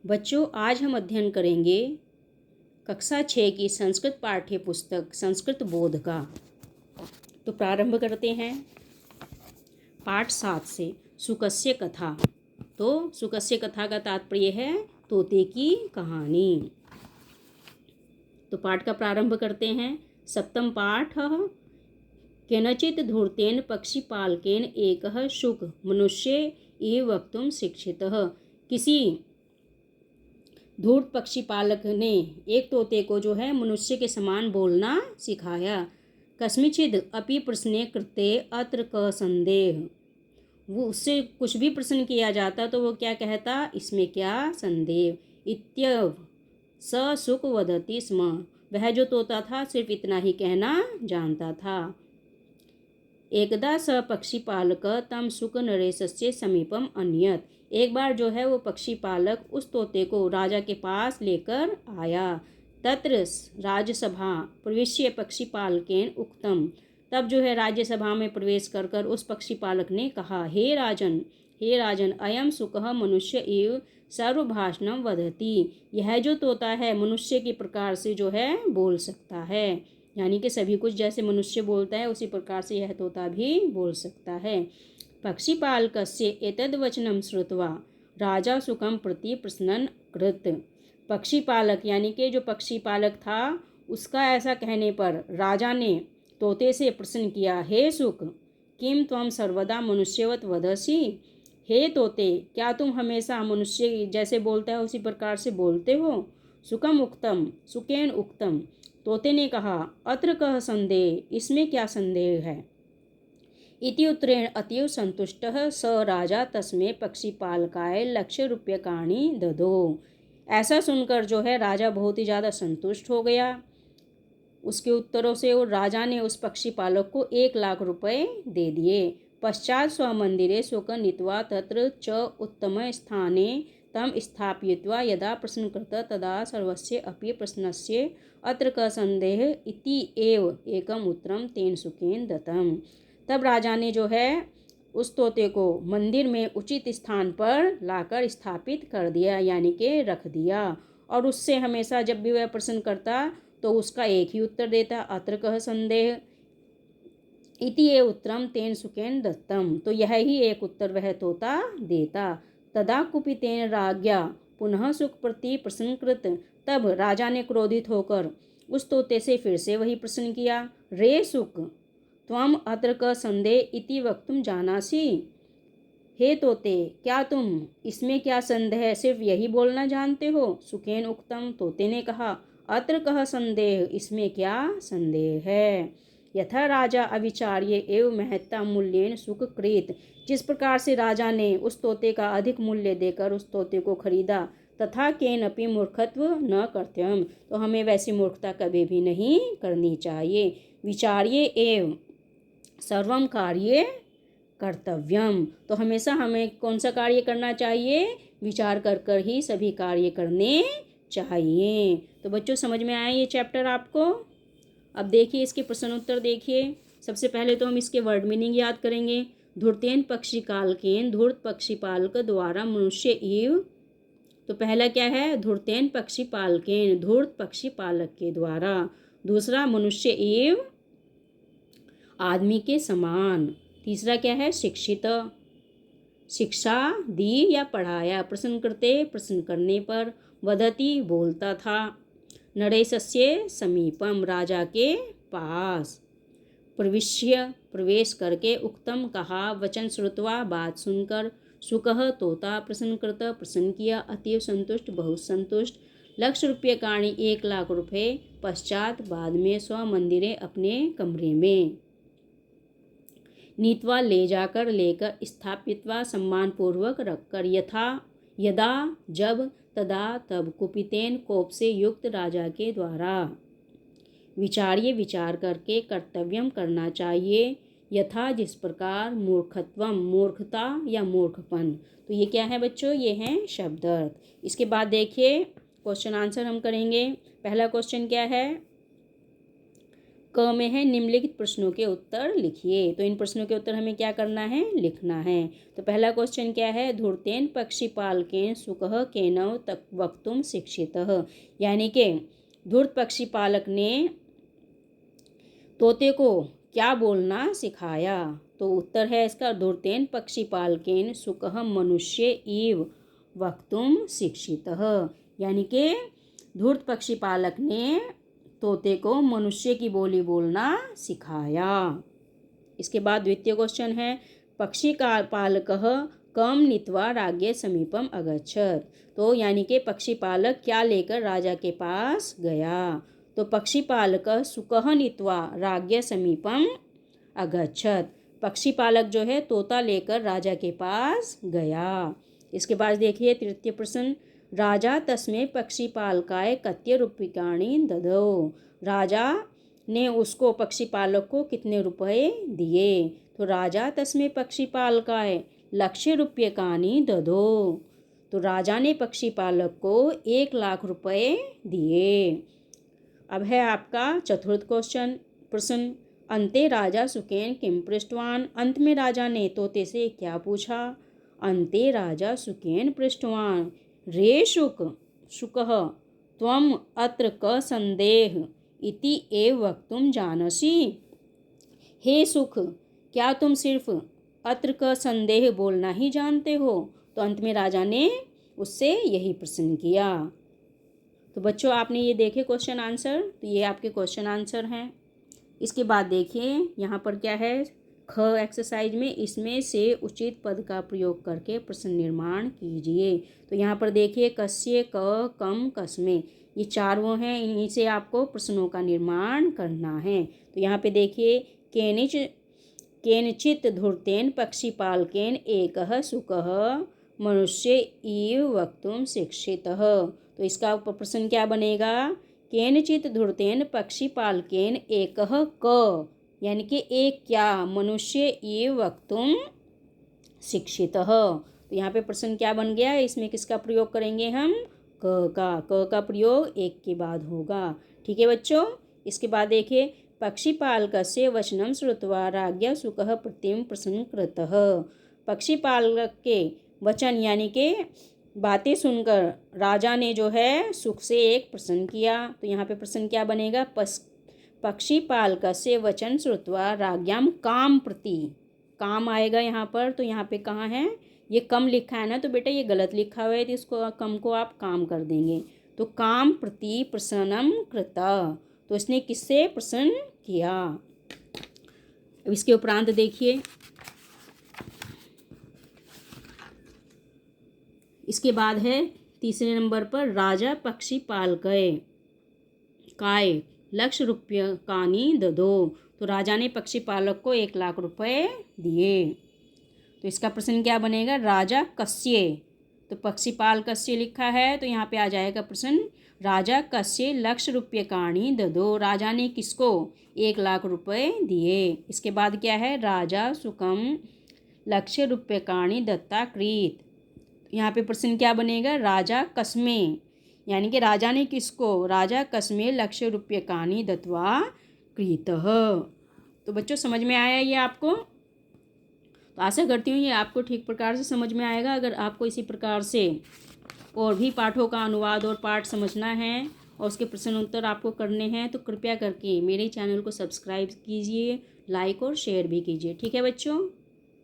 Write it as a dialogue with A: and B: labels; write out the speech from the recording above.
A: बच्चों, आज हम अध्ययन करेंगे कक्षा 6 की संस्कृत पाठ्य पुस्तक संस्कृत बोध का। तो प्रारंभ करते हैं पाठ 7 से। सुकस्य कथा। तो सुकस्य कथा का तात्पर्य है तोते की कहानी। तो पाठ का प्रारंभ करते हैं। सप्तम पाठ। केनचित् धूर्तेन पक्षीपालकेन एकः शुक मनुष्ये इव वक्तुं शिक्षितः। किसी धूर्त पक्षीपालक ने एक तोते को जो है मनुष्य के समान बोलना सिखाया। कस्मिचिद् अपि प्रश्ने कृते अत्र क संदेह। वो उससे कुछ भी प्रश्न किया जाता तो वो क्या कहता, इसमें क्या संदेह। इत्यव स सुक वदति स्म। वह जो तोता था सिर्फ इतना ही कहना जानता था। एकदा स पक्षीपालक तम सुक नरेशस्य समीपम अन्यत। एक बार जो है वो पक्षी पालक उस तोते को राजा के पास लेकर आया। तत्र राजसभा प्रवेश्य पक्षी पालकेन उक्तम। तब जो है राज्यसभा में प्रवेश कर कर उस पक्षी पालक ने कहा, हे राजन अयम सुकः मनुष्य एव सर्वभाषणम वदति। यह जो तोता है मनुष्य के प्रकार से जो है बोल सकता है, यानी कि सभी कुछ जैसे मनुष्य बोलता है उसी प्रकार से यह तोता भी बोल सकता है। पक्षीपालकस्य एतद्वचनं श्रुत्वा राजा सुकं प्रति प्रश्नं कृत। पक्षीपालक यानी कि जो पक्षीपालक था उसका ऐसा कहने पर राजा ने तोते से प्रश्न किया, हे सुक किम त्वं सर्वदा मनुष्यवत वदसि। हे तोते, क्या तुम हमेशा मनुष्य जैसे बोलता है उसी प्रकार से बोलते हो। सुकेन उक्तम। तोते ने कहा, अत्र कः संदेह, इसमें क्या संदेह है। इति उत्तरेण अतीव संतुष्टः स राजा तस्मै पक्षीपालकाय 1,00,000 रूप्यकाणि ददो। ऐसा सुनकर जो है राजा बहुत ही ज़्यादा संतुष्ट हो गया उसके उत्तरों से, और राजा ने उस पक्षी पालक को 1,00,000 रुपये दे दिए। पश्चात स्वमंदिरे शुक नीत्वा तत्र च उत्तम स्थाने तम स्थापयित्वा यदा प्रश्न कृत तदा सर्वस्य अपि प्रश्नस्य अत्र क संदेह इति एव एकम उत्तरम तेन शुकेन दत्तम। तब राजा ने जो है उस तोते को मंदिर में उचित स्थान पर लाकर स्थापित कर दिया, यानी कि रख दिया, और उससे हमेशा जब भी वह प्रश्न करता तो उसका एक ही उत्तर देता, अत्र कः संदेह इति ये उत्तरम तेन सुकेन दत्तम। तो यह ही एक उत्तर वह तोता देता। तदा कुपितेन राज्ञा पुनः सुक प्रति प्रश्न कृत। तब राजा ने क्रोधित होकर उस तोते से फिर से वही प्रश्न किया, रे सुक त्वम अत्र क संदेह इति वक्तुम जानासि। हे तोते, क्या तुम इसमें क्या संदेह सिर्फ यही बोलना जानते हो। सुकेन उक्तम। तोते ने कहा, अत्र कः संदेह, इसमें क्या संदेह है। यथा राजा अविचार्य एवं महत्ता मूल्येन सुक कृत। जिस प्रकार से राजा ने उस तोते का अधिक मूल्य देकर उस तोते को खरीदा, तथा केनपि मूर्खत्व न कर्तव्यम। तो हमें वैसी मूर्खता कभी भी नहीं करनी चाहिए। विचार्य एवं सर्वम कार्य कर्तव्यम। तो हमेशा हमें कौन सा कार्य करना चाहिए, विचार कर कर ही सभी कार्य करने चाहिए। तो बच्चों, समझ में आया ये चैप्टर आपको। अब देखिए इसके प्रश्न उत्तर देखिए। सबसे पहले तो हम इसके वर्ड मीनिंग याद करेंगे। धूर्तेन पक्षीपालकेन, धूर्त पक्षीपालक द्वारा मनुष्य इव। तो पहला क्या है, धूर्तेन पक्षीपालकेन, धूर्त पक्षीपालक के द्वारा। दूसरा, मनुष्य इव, आदमी के समान। तीसरा क्या है, शिक्षित, शिक्षा दी या पढ़ाया। प्रश्न करते, प्रश्न करने पर। वदति, बोलता था। नरेशस्य समीपम, राजा के पास। प्रविश्य, प्रवेश करके। उक्तम, कहा। वचन श्रुत्वा, बात सुनकर। सुकः, तोता। प्रश्न कृत, प्रश्न किया। अतीव संतुष्ट, बहुत संतुष्ट। 1,00,000 रूप्यकाणि, 1,00,000 रुपये। पश्चात, बाद में। स्वमंदिरे, अपने कमरे में। नीत्वा, ले जाकर, लेकर। स्थापित्वा, सम्मान पूर्वक रखकर। यदा, जब। तदा, तब। कुपितेन, कोप से युक्त, राजा के द्वारा। विचार्य, विचार करके। कर्तव्यम, करना चाहिए। यथा, जिस प्रकार। मूर्खत्वम, मूर्खता या मूर्खपन। तो ये क्या है बच्चों, ये हैं शब्द अर्थ। इसके बाद देखिए क्वेश्चन आंसर हम करेंगे। पहला क्वेश्चन क्या है, क में है निम्नलिखित प्रश्नों के उत्तर लिखिए। तो इन प्रश्नों के उत्तर हमें क्या करना है, लिखना है। तो पहला क्वेश्चन क्या है, धूर्तेन पक्षीपालकेन सुकः केनव तक वक्तुम शिक्षितः, यानी कि धूर्त पक्षीपालक ने तोते को क्या बोलना सिखाया। तो उत्तर है इसका, धूर्तेन पक्षीपालकेन सुकः मनुष्य इव वक्तुम शिक्षितः, यानी कि धूर्त पक्षीपालक ने तोते को मनुष्य की बोली बोलना सिखाया। इसके बाद द्वितीय क्वेश्चन है, पक्षी का पालकः कम नीत्वा राज्ञ समीपम अगच्छत। तो यानी कि पक्षी पालक क्या लेकर राजा के पास गया। तो पक्षी पालक सुकः नीत्वा राज्ञ समीपम अगच्छत, पक्षी पालक जो है तोता लेकर राजा के पास गया। इसके बाद देखिए तृतीय प्रश्न, राजा तस्मै पक्षीपालकाय कत्य रूप्यकाणि ददौ। राजा ने उसको पक्षीपालक को कितने रुपए दिए। तो राजा तस्मै पक्षीपालकाय लक्ष्य रूप्यकाणि ददौ, तो राजा ने पक्षीपालक को 1,00,000 रुपए दिए। अब है आपका चतुर्थ प्रश्न, अन्ते राजा सुकेन किम पृष्टवान। अंत में राजा ने तोते से क्या पूछा। अन्ते राजा सुकेन पृष्टवान, रे शुकः त्वम अत्र क संदेह इति एव वक्तुम जानसि। हे सुख, क्या तुम सिर्फ अत्र क संदेह बोलना ही जानते हो। तो अंत में राजा ने उससे यही प्रश्न किया। तो बच्चों आपने ये देखे क्वेश्चन आंसर, तो ये आपके क्वेश्चन आंसर हैं। इसके बाद देखिए यहाँ पर क्या है, ख एक्सरसाइज में इसमें से उचित पद का प्रयोग करके प्रश्न निर्माण कीजिए। तो यहाँ पर देखिए कस्य, क, कम, कस्मे, ये 4 वो हैं, इन्हीं से आपको प्रश्नों का निर्माण करना है। तो यहाँ पे देखिए केनचित धूर्तेन पक्षीपालकेन एकः सुकः मनुष्य इव वक्तुम शिक्षितः। तो इसका प्रश्न क्या बनेगा, केनचित धूर्तेन पक्षीपालकेन एकः क, यानी कि एक क्या, मनुष्य इव वक्तुम शिक्षितः। तो यहाँ पे प्रश्न क्या बन गया, इसमें किसका प्रयोग करेंगे हम, क का प्रयोग एक के बाद होगा। ठीक है बच्चों। इसके बाद देखिए पक्षीपालकस्य वचनं श्रुत्वा राज्ञा सुकः प्रतिम प्रश्न कृतः। पक्षीपालक के वचन यानी कि बातें सुनकर राजा ने जो है सुख से एक प्रश्न किया। तो यहाँ पे प्रश्न क्या बनेगा, पक्षीपालकस्य वचन श्रुत्वा राज्ञाम काम प्रति, काम आएगा यहाँ पर। तो यहाँ पे कहाँ है, ये कम लिखा है ना, तो बेटा ये गलत लिखा हुआ है, तो इसको कम को आप काम कर देंगे। तो काम प्रति प्रसन्नम कृता, तो इसने किससे प्रसन्न किया। अब इसके उपरांत देखिए, इसके बाद है तीसरे नंबर पर, राजा पक्षीपालकय काय लक्ष रूप्यकाणि ददौ। तो राजा ने पक्षीपालक को 1,00,000 रुपए दिए। तो इसका प्रश्न क्या बनेगा, राजा कस्य, तो पक्षीपाल कस्य लिखा है, तो यहाँ पे आ जाएगा प्रश्न, राजा कस्य लक्ष रूप्यकाणि ददौ, राजा ने किसको 1,00,000 रुपए दिए। इसके बाद क्या है, राजा सुकम लक्ष्य रूप्यकाणि दत्ता कृत। यहाँ पे प्रश्न क्या बनेगा, राजा कस्मे, यानी कि राजा ने किसको, राजा कस्मे लक्ष्य रूप्यकाणि दत्वा कृतः। तो बच्चों समझ में आया ये आपको। तो आशा करती हूँ ये आपको ठीक प्रकार से समझ में आएगा। अगर आपको इसी प्रकार से और भी पाठों का अनुवाद और पाठ समझना है और उसके प्रश्न उत्तर आपको करने हैं, तो कृपया करके मेरे चैनल को सब्सक्राइब कीजिए, लाइक और शेयर भी कीजिए। ठीक है बच्चों।